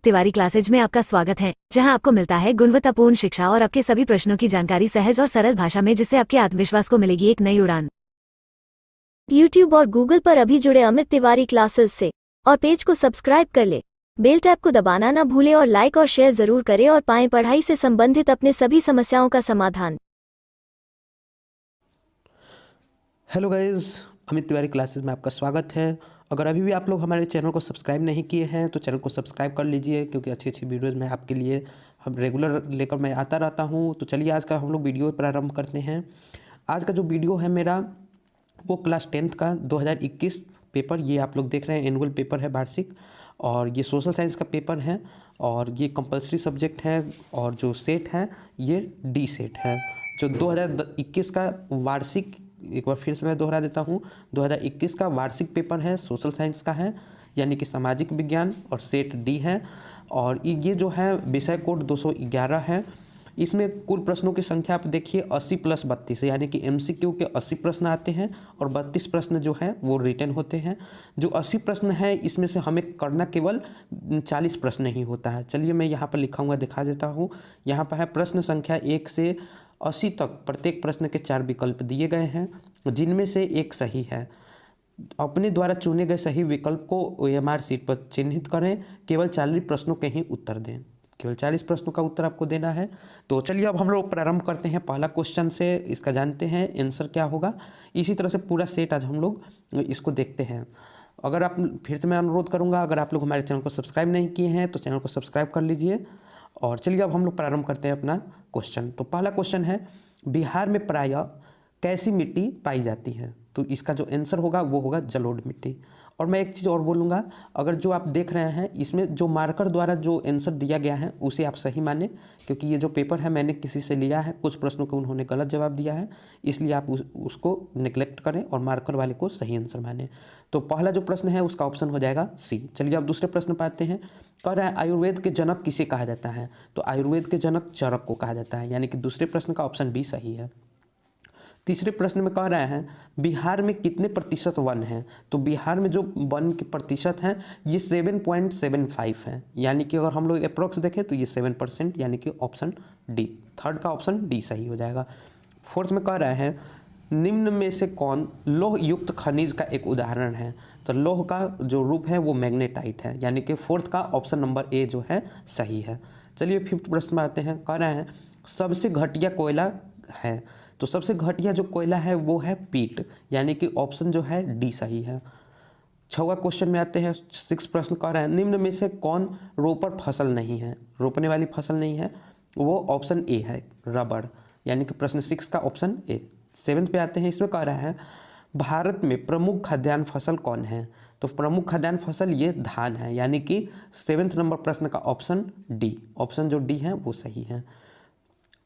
Tiwari classes में आपका स्वागत है, जहां आपको मिलता है गुणवत्तापूर्ण शिक्षा और आपके सभी प्रश्नों की जानकारी सहज और सरल भाषा में, जिससे आपके आत्मविश्वास को मिलेगी एक नई उड़ान। YouTube और Google पर अभी जुड़े अमित तिवारी क्लासेस से और पेज को सब्सक्राइब कर ले। बेल टैब को दबाना ना भूले और लाइक और शेयर जरूर करें और पाएं पढ़ाई से संबंधित अपने सभी समस्याओं का समाधान। Hello guys, Amit Tiwari classes में आपका स्वागत है। अगर अभी भी आप लोग हमारे चैनल को सब्सक्राइब नहीं किए हैं तो चैनल को सब्सक्राइब कर लीजिए, क्योंकि अच्छी अच्छी वीडियोज़ मैं आपके लिए हम रेगुलर लेकर मैं आता रहता हूं। तो चलिए आज का हम लोग वीडियो प्रारंभ करते हैं। आज का जो वीडियो है मेरा वो क्लास 10th का 2021 पेपर, ये आप लोग देख रहे हैं एनुअल पेपर है वार्षिक, और ये सोशल साइंस का पेपर है और ये कंपलसरी सब्जेक्ट है। और जो सेट है ये डी सेट है। जो 2021 का वार्षिक, एक बार फिर से मैं दोहरा देता हूँ, 2021 का वार्षिक पेपर है, सोशल साइंस का है, यानी कि सामाजिक विज्ञान, और सेट डी है। और ये जो है विषय कोड 211 है। इसमें कुल प्रश्नों की संख्या आप देखिए 80 + 32 है, यानी कि MCQ के 80 प्रश्न आते हैं और 32 प्रश्न जो हैं वो रिटन होते हैं। जो 80 प्रश्न है इसमें से हमें करना केवल 40 प्रश्न ही होता है। चलिए मैं यहाँ पर लिखा हुआ दिखा देता हूँ। यहाँ पर है प्रश्न संख्या 1 से 80 तक, प्रत्येक प्रश्न के 4 विकल्प दिए गए हैं, जिनमें से एक सही है। अपने द्वारा चुने गए सही विकल्प को OMR शीट पर चिन्हित करें। केवल 40 प्रश्नों के ही उत्तर दें, केवल 40 प्रश्नों का उत्तर आपको देना है। तो चलिए अब हम लोग प्रारंभ करते हैं पहला क्वेश्चन से। इसका जानते हैं आंसर क्या होगा। इसी तरह से पूरा सेट आज हम लोग इसको देखते हैं। अगर आप, फिर से मैं अनुरोध करूंगा, अगर आप लोग हमारे चैनल को सब्सक्राइब नहीं किए हैं तो चैनल को सब्सक्राइब कर लीजिए। और चलिए अब हम लोग प्रारंभ करते हैं अपना क्वेश्चन। तो पहला क्वेश्चन है, बिहार में प्रायः कैसी मिट्टी पाई जाती है। तो इसका जो आंसर होगा वो होगा जलोढ़ मिट्टी। और मैं एक चीज़ और बोलूँगा, अगर जो आप देख रहे हैं इसमें जो मार्कर द्वारा जो आंसर दिया गया है उसे आप सही माने, क्योंकि ये जो पेपर है मैंने किसी से लिया है, कुछ प्रश्नों को उन्होंने गलत जवाब दिया है, इसलिए आप उसको नेग्लेक्ट करें और मार्कर वाले को सही आंसर माने। तो पहला जो प्रश्न है उसका ऑप्शन हो जाएगा सी। चलिए अब दूसरे प्रश्न पर आते हैं। कह रहा है आयुर्वेद के जनक किसे कहा जाता है। तो आयुर्वेद के जनक चरक को कहा जाता है, यानी कि दूसरे प्रश्न का ऑप्शन बी सही है। तीसरे प्रश्न में कह रहा है बिहार में कितने प्रतिशत वन हैं। तो बिहार में जो वन के प्रतिशत हैं ये 7.75 है, यानी कि अगर हम लोग अप्रोक्स देखें तो ये 7%, यानी कि ऑप्शन डी, थर्ड का ऑप्शन डी सही हो जाएगा। फोर्थ में कह रहा है निम्न में से कौन लौह युक्त खनिज का एक उदाहरण है। तो लौह का जो रूप है वो मैग्नेटाइट है, यानी कि फोर्थ का ऑप्शन नंबर ए जो है सही है। चलिए फिफ्थ प्रश्न में आते हैं। कह रहा है सबसे घटिया कोयला है। तो सबसे घटिया जो कोयला है वो है पीट, यानी कि ऑप्शन जो है डी सही है। छठवां क्वेश्चन में आते हैं। 6 प्रश्न कह रहा है निम्न में से कौन रोपड़ फसल नहीं है, रोपने वाली फसल नहीं है। वो ऑप्शन ए है रबड़, यानी कि प्रश्न 6 का ऑप्शन ए। 7 पे आते हैं। इसमें कह रहा है भारत में प्रमुख खाद्यान्न फसल कौन है। तो प्रमुख खाद्यान्न फसल ये धान है, यानी कि 7 नंबर प्रश्न का ऑप्शन डी, ऑप्शन जो डी है वो सही है।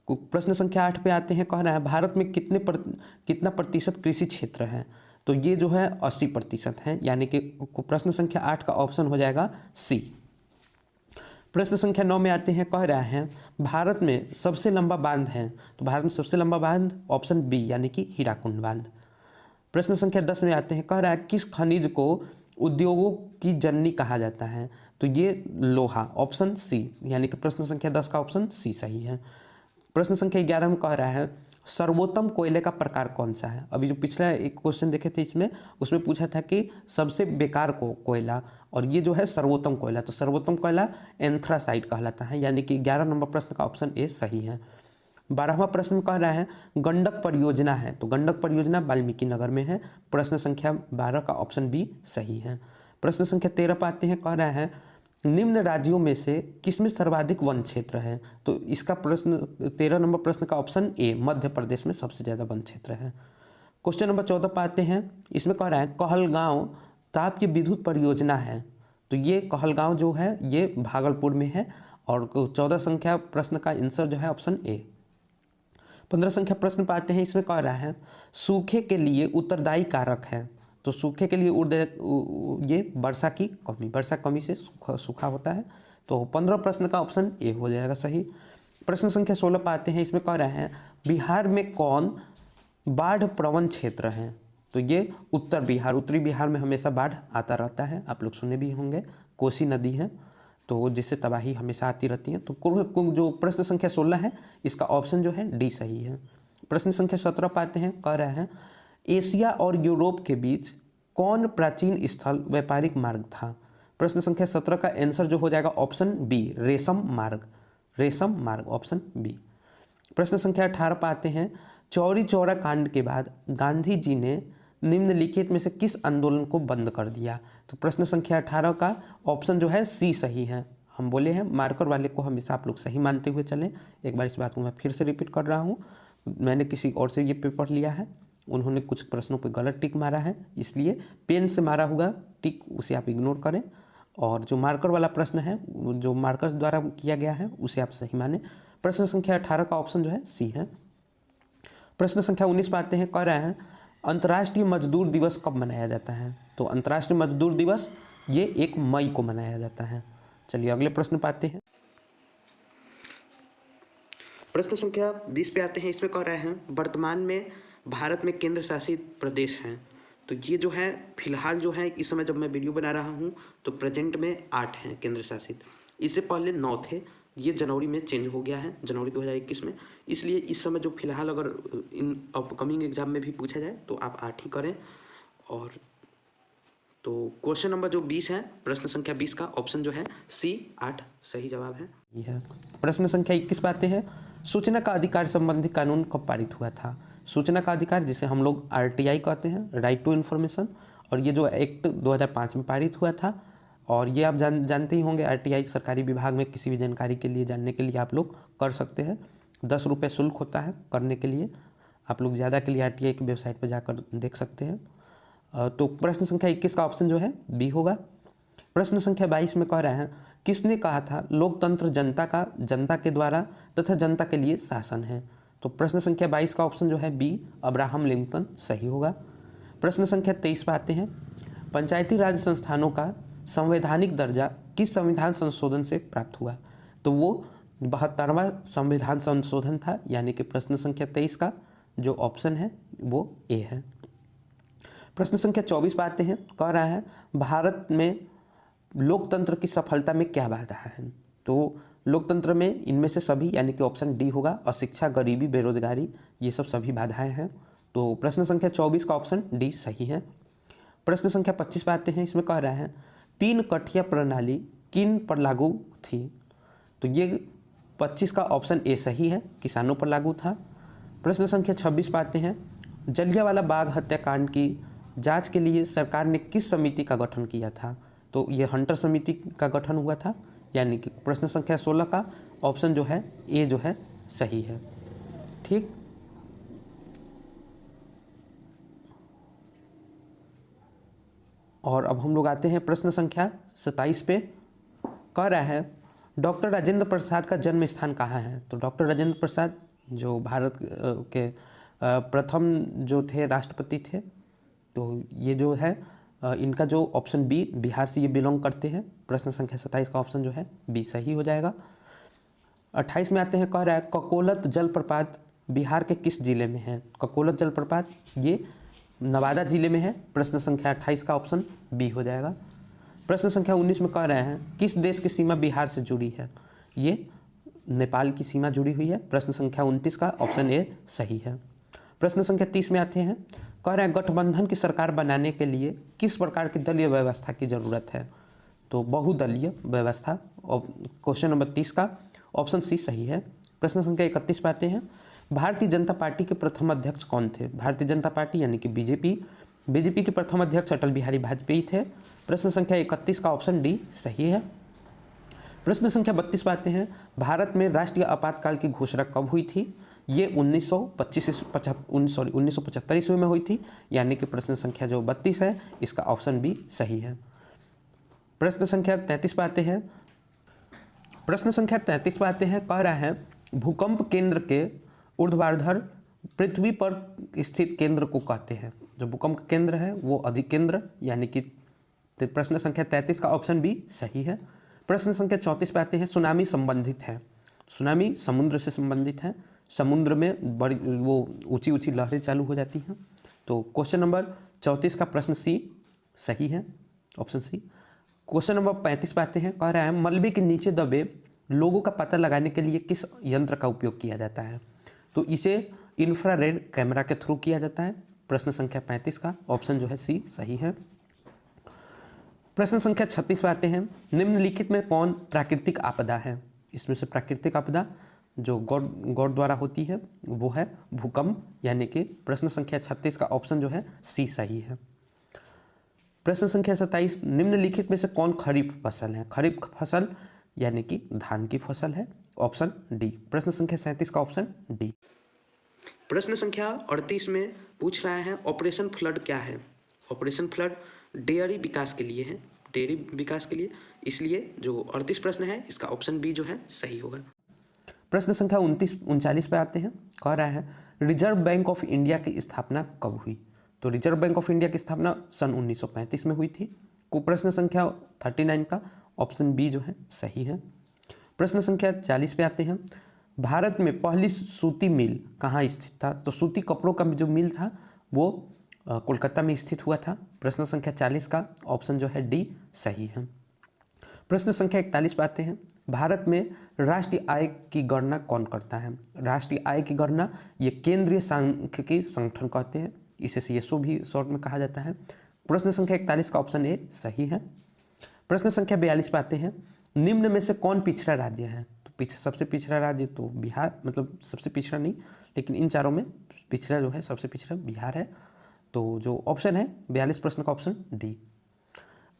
प्रश्न संख्या 8 पे आते हैं। कह रहा है भारत में कितना प्रतिशत कृषि क्षेत्र है। तो ये जो है 80% है, यानी कि प्रश्न संख्या 8 का ऑप्शन हो जाएगा सी। प्रश्न संख्या 9 में आते हैं। कह रहा है भारत में सबसे लंबा बांध है। तो भारत में सबसे लंबा बांध ऑप्शन बी, यानी कि हीराकुंड बांध। प्रश्न संख्या 10 में आते हैं। कह रहा है किस खनिज को उद्योगों की जननी कहा जाता है। तो ये लोहा, ऑप्शन सी, यानी कि प्रश्न संख्या 10 का ऑप्शन सी सही है। प्रश्न संख्या 11 में कह रहा है सर्वोत्तम कोयले का प्रकार कौन सा है। अभी जो पिछला एक क्वेश्चन देखे थे इसमें, उसमें पूछा था कि सबसे बेकार कोयला, और ये जो है सर्वोत्तम कोयला। तो सर्वोत्तम कोयला एंथ्रासाइट कहलाता है, यानी कि 11 नंबर प्रश्न का ऑप्शन ए सही है। 12वां प्रश्न कह रहा है गंडक परियोजना है। तो गंडक परियोजना वाल्मीकि नगर में है, प्रश्न संख्या 12 का ऑप्शन बी सही है। प्रश्न संख्या 13 पर आते हैं। कह रहा है निम्न राज्यों में से किसमें सर्वाधिक वन क्षेत्र है। तो इसका प्रश्न 13 नंबर प्रश्न का ऑप्शन ए, मध्य प्रदेश में सबसे ज़्यादा वन क्षेत्र है। क्वेश्चन नंबर 14 पर आते हैं। इसमें कह रहा है कहलगांव ताप की विद्युत परियोजना है। तो ये कहलगांव जो है ये भागलपुर में है, और 14 संख्या प्रश्न का आंसर जो है ऑप्शन ए। 15 संख्या प्रश्न पर आते हैं। इसमें कह रहा है सूखे के लिए उत्तरदायी कारक है। तो सूखे के लिए ये वर्षा की कमी, वर्षा कमी से सूखा होता है। तो 15 प्रश्न का ऑप्शन ए हो जाएगा सही। प्रश्न संख्या 16 पर आते हैं। इसमें कह रहा है बिहार में कौन बाढ़ प्रवण क्षेत्र है। तो ये उत्तर बिहार, उत्तरी बिहार में हमेशा बाढ़ आता रहता है, आप लोग सुने भी होंगे, कोसी नदी है। तो जिससे तबाही हमेशा आती रहती है। तो जो प्रश्न संख्या 16 है इसका ऑप्शन जो है डी सही है। प्रश्न संख्या 17 पाते हैं, कह रहे हैं एशिया और यूरोप के बीच कौन प्राचीन स्थल व्यापारिक मार्ग था। प्रश्न संख्या 17 का आंसर जो हो जाएगा ऑप्शन बी, रेशम मार्ग। रेशम मार्ग ऑप्शन बी। प्रश्न संख्या 18 पर आते हैं, चौरी चौरा कांड के बाद गांधी जी ने निम्नलिखित में से किस आंदोलन को बंद कर दिया। तो प्रश्न संख्या 18 का ऑप्शन जो है सी सही है। हम बोले हैं मार्कर वाले को हमेशा आप लोग सही मानते हुए चलें। एक बार इस बात को मैं फिर से रिपीट कर रहा हूँ, मैंने किसी और से ये पेपर लिया है, उन्होंने कुछ प्रश्नों पे गलत टिक मारा है, इसलिए पेन से मारा हुआ टिक उसे आप इग्नोर करें, और जो मार्कर वाला प्रश्न है जो मार्कर द्वारा किया गया है उसे आप सही माने। प्रश्न संख्या 18 का ऑप्शन जो है सी है। प्रश्न संख्या 19 पर आते हैं, कह रहे हैं अंतर्राष्ट्रीय मजदूर दिवस कब मनाया जाता है। तो अंतर्राष्ट्रीय मजदूर दिवस ये 1 मई को मनाया जाता है। चलिए अगले प्रश्न पर आते हैं। प्रश्न संख्या 20 पे आते हैं, इसमें कह रहे हैं वर्तमान में भारत में केंद्र शासित प्रदेश हैं। तो ये जो है फिलहाल जो है इस समय जब मैं वीडियो बना रहा हूँ तो प्रेजेंट में 8 हैं केंद्र शासित, इससे पहले 9 थे, ये जनवरी में चेंज हो गया है, जनवरी 2021 में। इसलिए इस समय जो फिलहाल अगर इन अपकमिंग एग्जाम में भी पूछा जाए तो आप 8 ही करें। और तो क्वेश्चन नंबर जो 20 है, प्रश्न संख्या 20 का ऑप्शन जो है सी 8 सही जवाब है। यह प्रश्न संख्या 21 पे आते हैं, सूचना का अधिकार संबंधी कानून कब पारित हुआ था। सूचना का अधिकार जिसे हम लोग RTI कहते हैं, राइट टू इन्फॉर्मेशन, और ये जो एक्ट 2005 में पारित हुआ था। और ये आप जानते ही होंगे, RTI सरकारी विभाग में किसी भी जानकारी के लिए जानने के लिए आप लोग कर सकते हैं। 10 रुपये शुल्क होता है करने के लिए, आप लोग ज़्यादा के लिए RTI की वेबसाइट पर जाकर देख सकते हैं। तो प्रश्न संख्या 21 का ऑप्शन जो है बी होगा। प्रश्न संख्या 22 में कह रहे हैं किसने कहा था लोकतंत्र जनता के द्वारा तथा जनता के लिए शासन है। तो प्रश्न संख्या 22 का ऑप्शन जो है बी, अब्राहम लिंकन सही होगा। प्रश्न संख्या 23 पर आते हैं, पंचायती राज संस्थानों का संवैधानिक दर्जा किस संविधान संशोधन से प्राप्त हुआ। तो वो 72वां संविधान संशोधन था, यानी कि प्रश्न संख्या 23 का जो ऑप्शन है वो ए है। प्रश्न संख्या 24 पर आते हैं, कह रहा है भारत में लोकतंत्र की सफलता में क्या बाधा है। तो लोकतंत्र में इनमें से सभी, यानी कि ऑप्शन डी होगा, अशिक्षा, गरीबी, बेरोजगारी, ये सब सभी बाधाएं हैं। तो प्रश्न संख्या 24 का ऑप्शन डी सही है। प्रश्न संख्या 25 पर आते हैं, इसमें कह रहा है 3 कठिया प्रणाली किन पर लागू थी। तो ये 25 का ऑप्शन ए सही है, किसानों पर लागू था। प्रश्न संख्या 26 पर आते हैं, जलियांवाला बाग हत्याकांड की जांच के लिए सरकार ने किस समिति का गठन किया था। तो ये हंटर समिति का गठन हुआ था, यानी कि प्रश्न संख्या 16 का ऑप्शन जो है ए जो है सही है। ठीक, और अब हम लोग आते हैं प्रश्न संख्या 27 पे। कह रहा है डॉक्टर राजेंद्र प्रसाद का जन्म स्थान कहाँ है। तो डॉक्टर राजेंद्र प्रसाद जो भारत के प्रथम जो थे राष्ट्रपति थे, तो ये जो है इनका जो ऑप्शन बी, बिहार से ये बिलोंग करते हैं। प्रश्न संख्या 27 का ऑप्शन जो है बी सही हो जाएगा। 28 में आते हैं, कह रहा है ककोलत जलप्रपात बिहार के किस जिले में है। ककोलत जलप्रपात ये नवादा जिले में है। प्रश्न संख्या 28 का ऑप्शन बी हो जाएगा। प्रश्न संख्या 19 में कह रहे हैं किस देश की सीमा बिहार से जुड़ी है। ये नेपाल की सीमा जुड़ी हुई है। प्रश्न संख्या 29 का ऑप्शन ए सही है। प्रश्न संख्या 30 में आते हैं, कह रहे हैं गठबंधन की सरकार बनाने के लिए किस प्रकार की दलीय व्यवस्था की जरूरत है। तो बहुदलीय व्यवस्था। और क्वेश्चन नंबर 30 का ऑप्शन सी सही है। प्रश्न संख्या 31 पे आते हैं, भारतीय जनता पार्टी के प्रथम अध्यक्ष कौन थे। भारतीय जनता पार्टी यानी कि बीजेपी के प्रथम अध्यक्ष अटल बिहारी वाजपेयी थे। प्रश्न संख्या 31 का ऑप्शन डी सही है। प्रश्न संख्या 32 पे आते हैं, भारत में राष्ट्रीय आपातकाल की घोषणा कब हुई थी। ये 1975 ईस्वी में हुई थी, यानी कि प्रश्न संख्या जो 32 है इसका ऑप्शन बी सही है। प्रश्न संख्या 33 पे आते हैं, कह रहा है भूकंप केंद्र के ऊर्ध्वाधर पृथ्वी पर स्थित केंद्र को कहते हैं। जो भूकंप केंद्र है वो अधिकेंद्र, यानी कि प्रश्न संख्या 33 का ऑप्शन बी सही है। प्रश्न संख्या 34 पे आते हैं, सुनामी संबंधित है। सुनामी समुद्र से संबंधित है, समुद्र में बड़ी वो ऊंची ऊंची लहरें चालू हो जाती हैं। तो क्वेश्चन नंबर 34 का प्रश्न सी सही है, ऑप्शन सी। क्वेश्चन नंबर 35 पे आते हैं। कह रहा है मलबे के नीचे दबे लोगों का पता लगाने के लिए किस यंत्र का उपयोग किया जाता है? तो इसे इंफ्रारेड कैमरा के थ्रू किया जाता है। प्रश्न संख्या 35 का ऑप्शन जो है सी सही है। प्रश्न संख्या 36 पे आते हैं। निम्नलिखित में कौन प्राकृतिक आपदा है? इसमें से प्राकृतिक आपदा जो गॉड द्वारा होती है वो है भूकंप, यानी कि प्रश्न संख्या 36 का ऑप्शन जो है सी सही है। प्रश्न संख्या 27। निम्नलिखित में से कौन खरीफ फसल है? खरीफ फसल यानी कि धान की फसल है, ऑप्शन डी। प्रश्न संख्या 37 का ऑप्शन डी। प्रश्न संख्या 38 में पूछ रहा है ऑपरेशन फ्लड क्या है? ऑपरेशन फ्लड डेयरी विकास के लिए है, डेयरी विकास के लिए, इसलिए जो 38 प्रश्न है इसका ऑप्शन बी जो है सही होगा। प्रश्न संख्या 39 पे आते हैं। कह रहा है रिजर्व बैंक ऑफ इंडिया की स्थापना कब हुई? तो रिजर्व बैंक ऑफ इंडिया की स्थापना सन 1935 में हुई थी। को प्रश्न संख्या 39 का ऑप्शन बी जो है सही है। प्रश्न संख्या 40 पे आते हैं। भारत में पहली सूती मिल कहाँ स्थित था? तो सूती कपड़ों का जो मिल था वो कोलकाता में स्थित हुआ था। प्रश्न संख्या 40 का ऑप्शन जो है डी सही है। प्रश्न संख्या 41 पे आते हैं। भारत में राष्ट्रीय आय की गणना कौन करता है? राष्ट्रीय आय की गणना ये केंद्रीय सांख्यिकी संगठन कहते हैं, इसे सीएसओ भी शॉर्ट में कहा जाता है। प्रश्न संख्या 41 का ऑप्शन ए सही है। प्रश्न संख्या 42 पे आते हैं। निम्न में से कौन पिछड़ा राज्य है? तो सबसे पिछड़ा राज्य तो बिहार, मतलब सबसे पिछड़ा नहीं, लेकिन इन चारों में पिछड़ा जो है सबसे पिछड़ा बिहार है। तो जो ऑप्शन है 42 प्रश्न का ऑप्शन डी।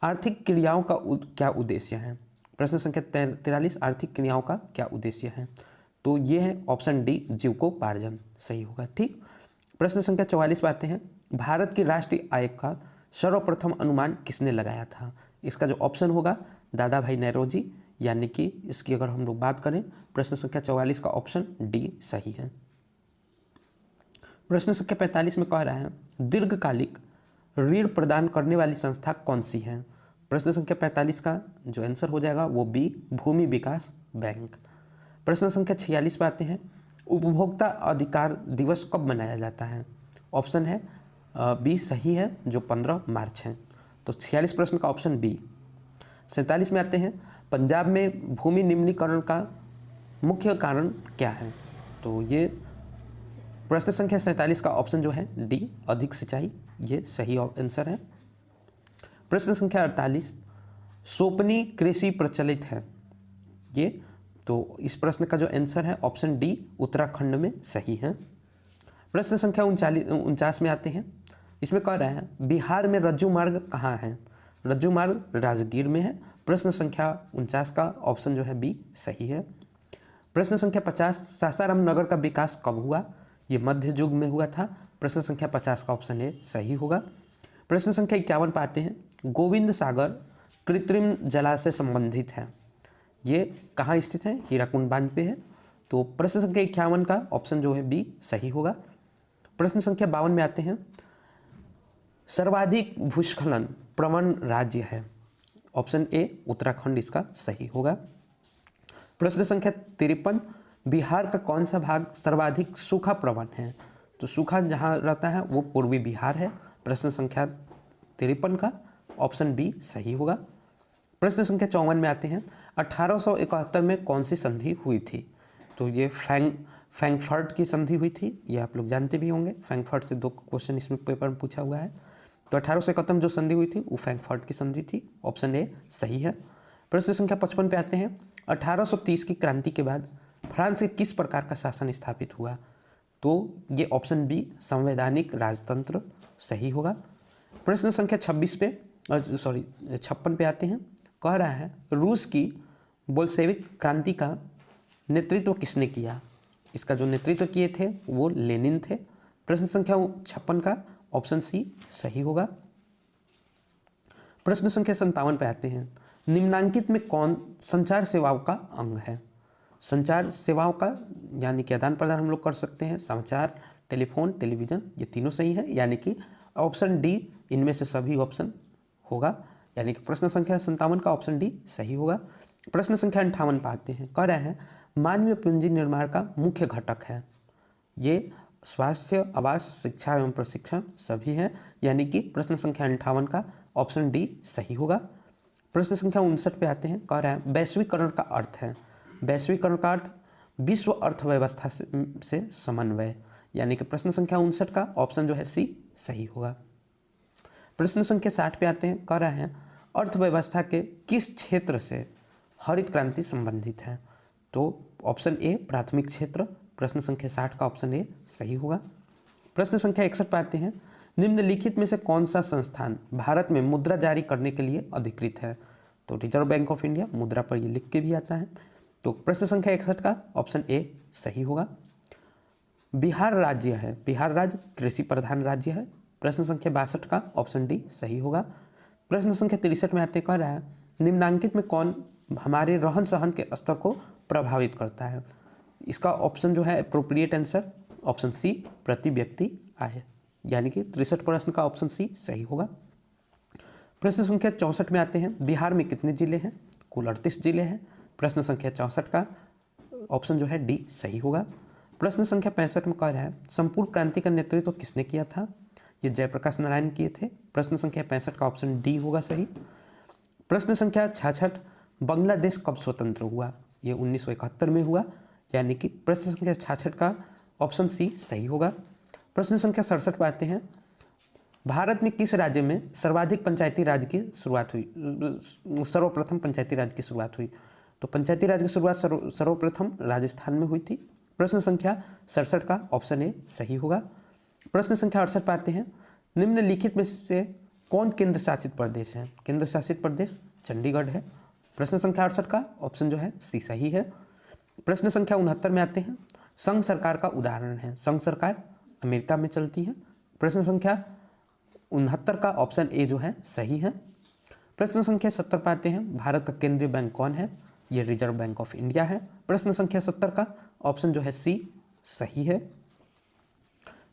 आर्थिक क्रियाओं का क्या उद्देश्य है? प्रश्न संख्या 43। आर्थिक क्रियाओं का क्या उद्देश्य है? तो ये है ऑप्शन डी जीविकोपार्जन सही होगा। ठीक। प्रश्न संख्या 44 पे आते हैं। भारत की राष्ट्रीय आय का सर्वप्रथम अनुमान किसने लगाया था? इसका जो ऑप्शन होगा दादा भाई नौरोजी, यानी कि इसकी अगर हम लोग बात करें प्रश्न संख्या 44 का ऑप्शन डी सही है। प्रश्न संख्या 45 में कह रहा है दीर्घकालिक ऋण प्रदान करने वाली संस्था कौन सी है? प्रश्न संख्या 45 का जो आंसर हो जाएगा वो बी भूमि विकास बैंक। प्रश्न संख्या 46 पे आते हैं। उपभोक्ता अधिकार दिवस कब मनाया जाता है? ऑप्शन है बी सही है, जो 15 मार्च है। तो 46 प्रश्न का ऑप्शन बी। 47 में आते हैं। पंजाब में भूमि निम्नीकरण का मुख्य कारण क्या है? तो ये प्रश्न संख्या 47 का ऑप्शन जो है डी अधिक सिंचाई, ये सही आंसर है। प्रश्न संख्या 48। सोपनी कृषि प्रचलित है, ये तो इस प्रश्न का जो आंसर है ऑप्शन डी उत्तराखंड में सही है। प्रश्न संख्या 49 में आते हैं। इसमें कह रहा है बिहार में रज्जू मार्ग कहाँ है? रज्जू मार्ग राजगीर में है। प्रश्न संख्या 49 का ऑप्शन जो है बी सही है। प्रश्न संख्या 50। सासाराम नगर का विकास कब हुआ? ये मध्य युग में हुआ था। प्रश्न संख्या 50 का ऑप्शन ए सही होगा। प्रश्न संख्या 51 पर आते हैं। गोविंद सागर कृत्रिम जलाशय संबंधित है, ये कहाँ स्थित है? हीराकुंड बांध पे है। तो प्रश्न संख्या 51 का ऑप्शन जो है बी सही होगा। प्रश्न संख्या 52 में आते हैं। सर्वाधिक भूस्खलन प्रवण राज्य है, ऑप्शन ए उत्तराखंड इसका सही होगा। प्रश्न संख्या 53। बिहार का कौन सा भाग सर्वाधिक सूखा प्रवण है? तो सूखा जहाँ रहता है वो पूर्वी बिहार है। प्रश्न संख्या 53 का ऑप्शन बी सही होगा। प्रश्न संख्या 54 में आते हैं। 1871 में कौन सी संधि हुई थी? तो ये फ्रैंकफर्ट की संधि हुई थी, ये आप लोग जानते भी होंगे। फ्रैंकफर्ट से 2 क्वेश्चन इसमें पेपर में पूछा हुआ है। तो 1871 में जो संधि हुई थी वो फ्रैंकफर्ट की संधि थी, ऑप्शन ए सही है। प्रश्न संख्या 55 पे आते हैं। 1830 की क्रांति के बाद फ्रांस के किस प्रकार का शासन स्थापित हुआ? तो ये ऑप्शन बी संवैधानिक राजतंत्र सही होगा। प्रश्न संख्या 56 पे आते हैं। कह रहा है रूस की बोल्शेविक क्रांति का नेतृत्व किसने किया? इसका जो नेतृत्व किए थे वो लेनिन थे। प्रश्न संख्या 56 का ऑप्शन सी सही होगा। प्रश्न संख्या 57 पे आते हैं। निम्नांकित में कौन संचार सेवाओं का अंग है? संचार सेवाओं का यानी कि आदान प्रदान हम लोग कर सकते हैं, समाचार, टेलीफोन, टेलीविज़न, ये तीनों सही है, यानी कि ऑप्शन डी इनमें से सभी ऑप्शन होगा, यानी कि प्रश्न संख्या 57 का ऑप्शन डी सही होगा। प्रश्न संख्या 58 पर आते हैं। कह रहे हैं मानवीय पूंजी निर्माण का मुख्य घटक है, ये स्वास्थ्य, आवास, शिक्षा एवं प्रशिक्षण सभी हैं, यानी कि प्रश्न संख्या 58 का ऑप्शन डी सही होगा। प्रश्न संख्या 59 पे आते हैं, कह रहा है वैश्वीकरण का अर्थ है। वैश्वीकरण का अर्थ विश्व अर्थव्यवस्था से समन्वय, यानी कि प्रश्न संख्या 59 का ऑप्शन जो है सी सही होगा। प्रश्न संख्या 60 पे आते हैं, कह रहा है अर्थव्यवस्था के किस क्षेत्र से हरित क्रांति संबंधित है। तो ऑप्शन ए प्राथमिक क्षेत्र, प्रश्न संख्या 60 का ऑप्शन ए सही होगा। प्रश्न संख्या 61 पे आते हैं, निम्नलिखित में से कौन सा संस्थान भारत में मुद्रा जारी करने के लिए अधिकृत है। तो रिजर्व बैंक ऑफ इंडिया, मुद्रा पर ये लिख के भी आता है। तो प्रश्न संख्या 61 का ऑप्शन ए सही होगा। बिहार राज्य है, बिहार राज्य कृषि प्रधान राज्य है, प्रश्न संख्या 62 का ऑप्शन डी सही होगा। प्रश्न संख्या 63 में आते कह रहा है निम्नलिखित में कौन हमारे रहन सहन के स्तर को प्रभावित करता है। इसका ऑप्शन जो है अप्रोप्रिएट आंसर ऑप्शन सी प्रति व्यक्ति आय, यानी कि 63 प्रश्न का ऑप्शन सी सही होगा। प्रश्न संख्या 64 में आते हैं, बिहार में कितने जिले हैं। कुल 38 जिले हैं, प्रश्न संख्या 64 का ऑप्शन जो है डी सही होगा। प्रश्न संख्या 65 में कह रहा है संपूर्ण क्रांति का नेतृत्व किसने किया था। ये जयप्रकाश नारायण किए थे, प्रश्न संख्या 65 का ऑप्शन डी होगा सही। प्रश्न संख्या 66 बांग्लादेश कब स्वतंत्र हुआ। ये 1971 में हुआ, यानी कि प्रश्न संख्या 66 का ऑप्शन सी सही होगा। प्रश्न संख्या 67 पे आते हैं, भारत में किस राज्य में सर्वाधिक पंचायती राज की शुरुआत हुई, सर्वप्रथम पंचायती राज की शुरुआत हुई। तो पंचायती राज की शुरुआत सर्वप्रथम राजस्थान में हुई थी। प्रश्न संख्या 67 का ऑप्शन ए सही होगा। प्रश्न संख्या 68 पे आते हैं, निम्नलिखित में से कौन केंद्र शासित प्रदेश है। केंद्र शासित प्रदेश चंडीगढ़ है, प्रश्न संख्या 68 का ऑप्शन जो है सी सही है। प्रश्न संख्या 69 में आते हैं, संघ सरकार का उदाहरण है। संघ सरकार अमेरिका में चलती है, प्रश्न संख्या 69 का ऑप्शन ए जो है सही है। प्रश्न संख्या 70 पे आते हैं, भारत का केंद्रीय बैंक कौन है। ये रिजर्व बैंक ऑफ इंडिया है, प्रश्न संख्या 70 का ऑप्शन जो है सी सही है।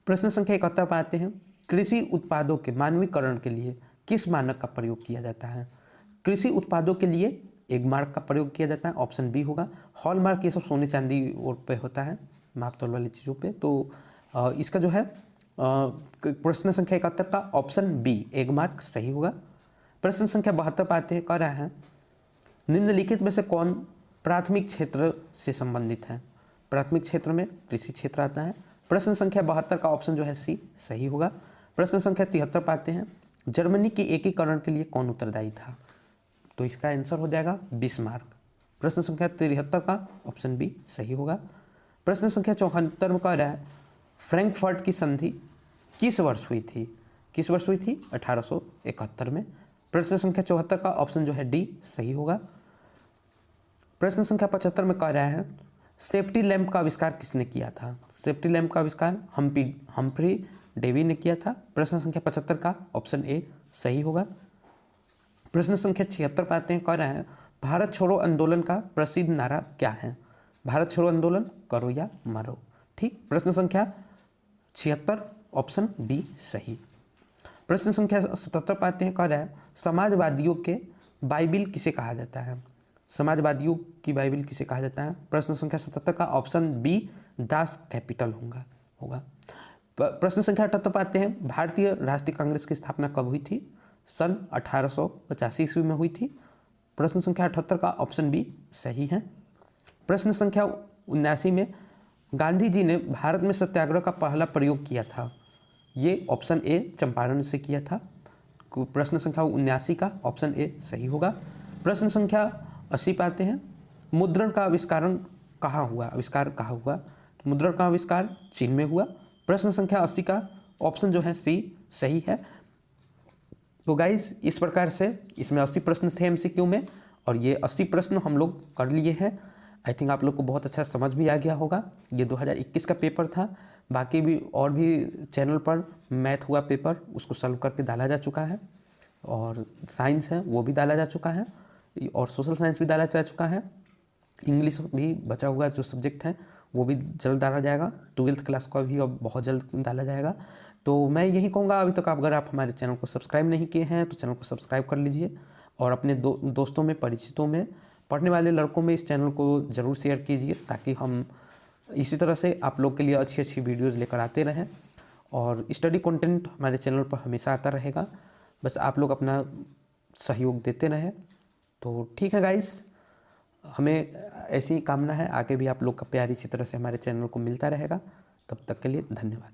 प्रश्न संख्या 71 पे आते हैं, कृषि उत्पादों के मानवीकरण के लिए किस मानक का प्रयोग किया जाता है। कृषि उत्पादों के लिए एक मार्क का प्रयोग किया जाता है, ऑप्शन बी होगा। हॉलमार्क ये सब सोने चांदी और पे होता है, माप तौल वाली चीज़ों पे। तो इसका जो है प्रश्न संख्या 71 का ऑप्शन बी एक मार्क सही होगा। प्रश्न संख्या 72 पे आते हैं, कह रहा है निम्नलिखित में से कौन प्राथमिक क्षेत्र से संबंधित है। प्राथमिक क्षेत्र में कृषि क्षेत्र आता है, प्रश्न संख्या 72 का ऑप्शन जो है सी सही होगा। प्रश्न संख्या 73 पे आते हैं, जर्मनी के एकीकरण के लिए कौन उत्तरदायी था। तो इसका आंसर हो जाएगा बिस्मार्क, प्रश्न संख्या 73 का ऑप्शन बी सही होगा। प्रश्न संख्या 74 में कह रहा है फ्रैंकफर्ट की संधि किस वर्ष हुई थी। किस वर्ष हुई थी, 1871 में। प्रश्न संख्या 74 का ऑप्शन जो है डी सही होगा। प्रश्न संख्या 75 में कह रहा है सेफ्टी लैंप का आविष्कार किसने किया था। सेफ्टी लैंप का आविष्कार हम्फ्री डेवी ने किया था, प्रश्न संख्या 75 का ऑप्शन ए सही होगा। प्रश्न संख्या 76 पे आते हैं, कह रहा है भारत छोड़ो आंदोलन का प्रसिद्ध नारा क्या है। भारत छोड़ो आंदोलन करो या मरो, ठीक। प्रश्न संख्या 76 ऑप्शन बी सही। प्रश्न संख्या 77 पे आते हैं, कह रहा है समाजवादियों के बाइबिल किसे कहा जाता है। समाजवादियों की बाइबिल किसे कहा जाता है। प्रश्न संख्या 77 का ऑप्शन बी दास कैपिटल होगा। प्रश्न संख्या 78 पे आते हैं, भारतीय राष्ट्रीय कांग्रेस की स्थापना कब हुई थी। सन 1885 ईस्वी में हुई थी, प्रश्न संख्या 78 का ऑप्शन बी सही है। प्रश्न संख्या 79 में गांधी जी ने भारत में सत्याग्रह का पहला प्रयोग किया था। ये ऑप्शन ए चंपारण से किया था, प्रश्न संख्या 79 का ऑप्शन ए सही होगा। प्रश्न संख्या 80 पे आते हैं, मुद्रण का आविष्कार कहाँ हुआ। मुद्रण का आविष्कार चीन में हुआ, प्रश्न संख्या 80 का ऑप्शन जो है सी सही है। तो गाइज इस प्रकार से इसमें 80 प्रश्न थे एमसीक्यू में, और ये 80 प्रश्न हम लोग कर लिए हैं। आई थिंक आप लोग को बहुत अच्छा समझ भी आ गया होगा। ये 2021 का पेपर था, बाकी भी और भी चैनल पर मैथ हुआ पेपर उसको सॉल्व करके डाला जा चुका है, और साइंस है वो भी डाला जा चुका है, और सोशल साइंस भी डाला जा चुका है। इंग्लिश भी बचा हुआ जो सब्जेक्ट है वो भी जल्द डाला जाएगा। 12th क्लास का भी अब बहुत जल्द डाला जाएगा। तो मैं यही कहूँगा, अभी तक अगर आप हमारे चैनल को सब्सक्राइब नहीं किए हैं तो चैनल को सब्सक्राइब कर लीजिए, और अपने दोस्तों में, परिचितों में, पढ़ने वाले लड़कों में इस चैनल को ज़रूर शेयर कीजिए, ताकि हम इसी तरह से आप लोग के लिए अच्छी अच्छी वीडियोज़ लेकर आते रहें। और स्टडी कंटेंट हमारे चैनल पर हमेशा आता रहेगा, बस आप लोग अपना सहयोग देते रहें। तो ठीक है गाइस, हमें ऐसी कामना है आगे भी आप लोग का प्यार इसी तरह से हमारे चैनल को मिलता रहेगा। तब तक के लिए धन्यवाद।